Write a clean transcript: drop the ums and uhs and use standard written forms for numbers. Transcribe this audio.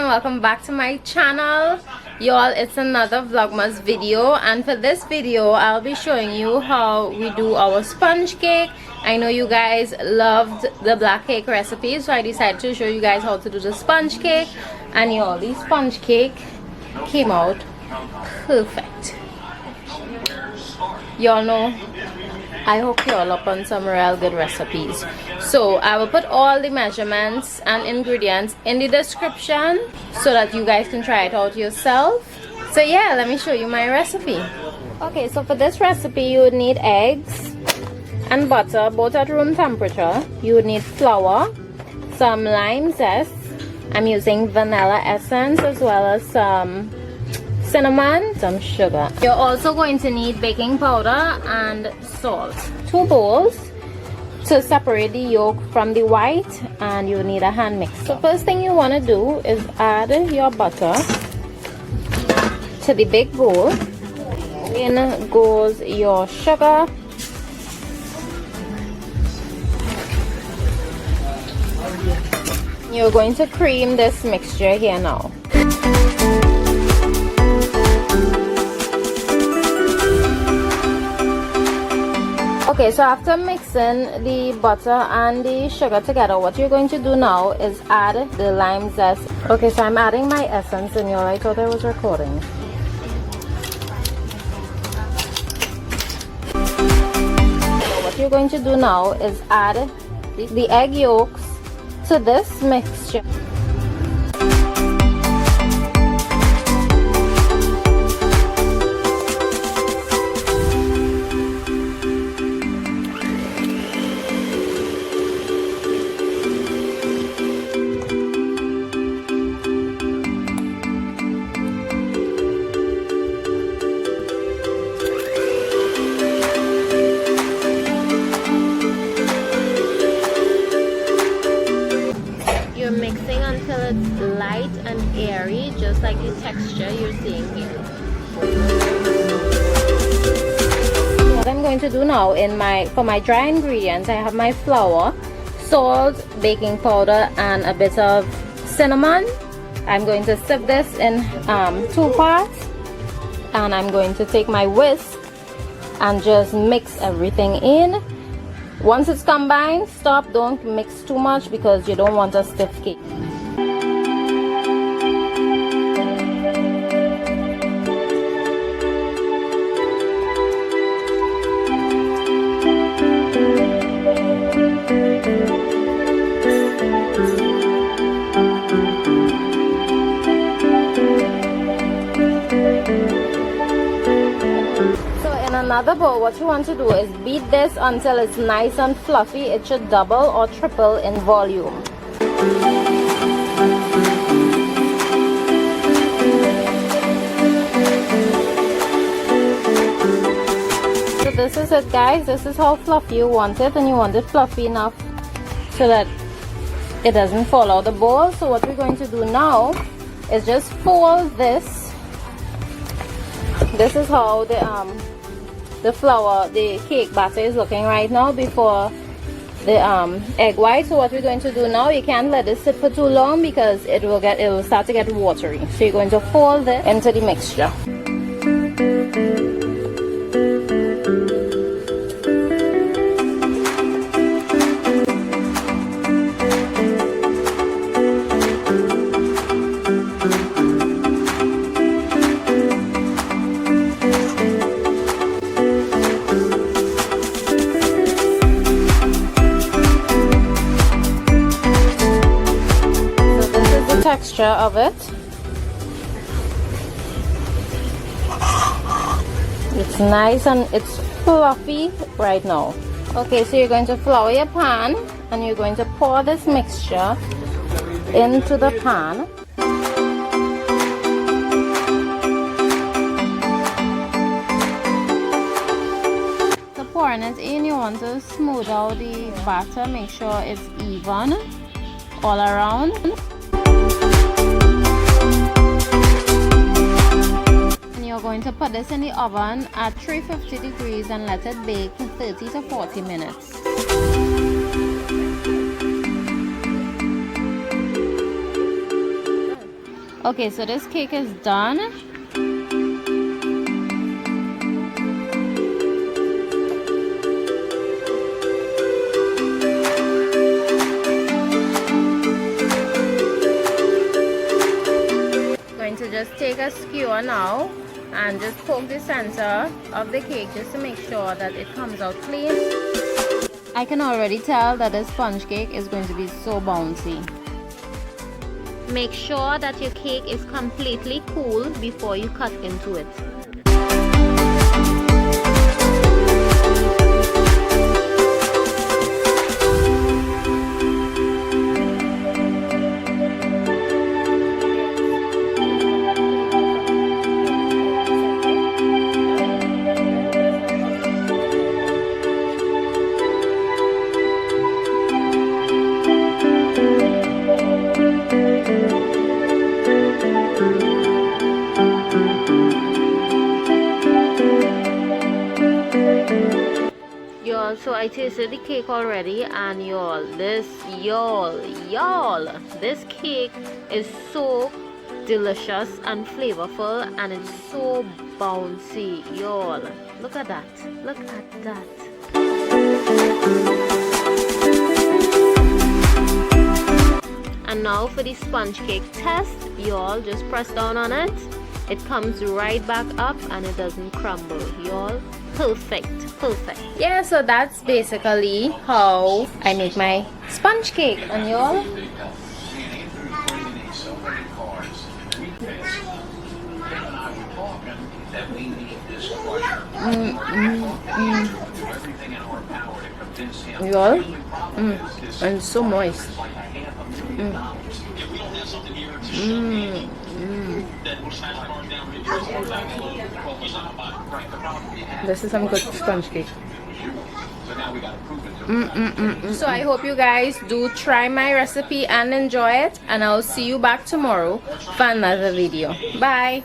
welcome back to my channel. Y'all, it's another Vlogmas video, and for this video I'll be showing you how we do our sponge cake. I know you guys loved the black cake recipe, so I decided to show you guys how to do the sponge cake. And y'all, the sponge cake came out perfect. Y'all know I hook y'all up on some real good recipes, so I will put all the measurements and ingredients in the description so that you guys can try it out yourself. So yeah, let me show you my recipe. Okay, so for this recipe you would need eggs and butter, both at room temperature. You would need flour, some lime zest. I'm using vanilla essence, as well as some cinnamon, some sugar. You're also going to need baking powder and salt. 2 bowls to separate the yolk from the white, and you need a hand mixer. So first thing you want to do is add your butter to the big bowl. In goes your sugar. You're going to cream this mixture here now. Okay, so after mixing the butter and the sugar together, what you're going to do now is add the lime zest. Okay, so I'm adding my essence in here. I thought I was recording. So what you're going to do now is add the egg yolks to this mixture. Mixing until it's light and airy, just like the texture you're seeing here. What I'm going to do now for my dry ingredients, I have my flour, salt, baking powder, and a bit of cinnamon. I'm going to sieve this in 2 parts, and I'm going to take my whisk and just mix everything in. Once it's combined, stop. Don't mix too much because you don't want a stiff cake. Another bowl, what you want to do is beat this until it's nice and fluffy. It should double or triple in volume. So this is it, guys. This is how fluffy you want it, and you want it fluffy enough so that it doesn't fall out the bowl. So what we're going to do now is just fold this. This is how the flour, the cake batter is looking right now before the egg white. So what we're going to do now, you can't let this sit for too long because it will start to get watery. So you're going to fold it into the mixture. Texture of it. It's nice and it's fluffy right now. Okay, so you're going to flour your pan and you're going to pour this mixture into the pan. So pouring it in, you want to smooth out the batter, make sure it's even all around. You're going to put this in the oven at 350 degrees and let it bake for 30 to 40 minutes. Okay, so this cake is done. Going to just take a skewer now and just poke the center of the cake just to make sure that it comes out clean. I can already tell that this sponge cake is going to be so bouncy. Make sure that your cake is completely cool before you cut into it. So I tasted the cake already, and y'all, this cake is so delicious and flavorful, and it's so bouncy, y'all. Look at that, look at that. And now for the sponge cake test, y'all, just press down on it. It comes right back up and it doesn't crumble, y'all. Perfect. Yeah, so that's basically how I make my sponge cake. And y'all, y'all, and so moist. This is some good sponge cake. So I hope you guys do try my recipe and enjoy it, and I'll see you back tomorrow for another video. Bye.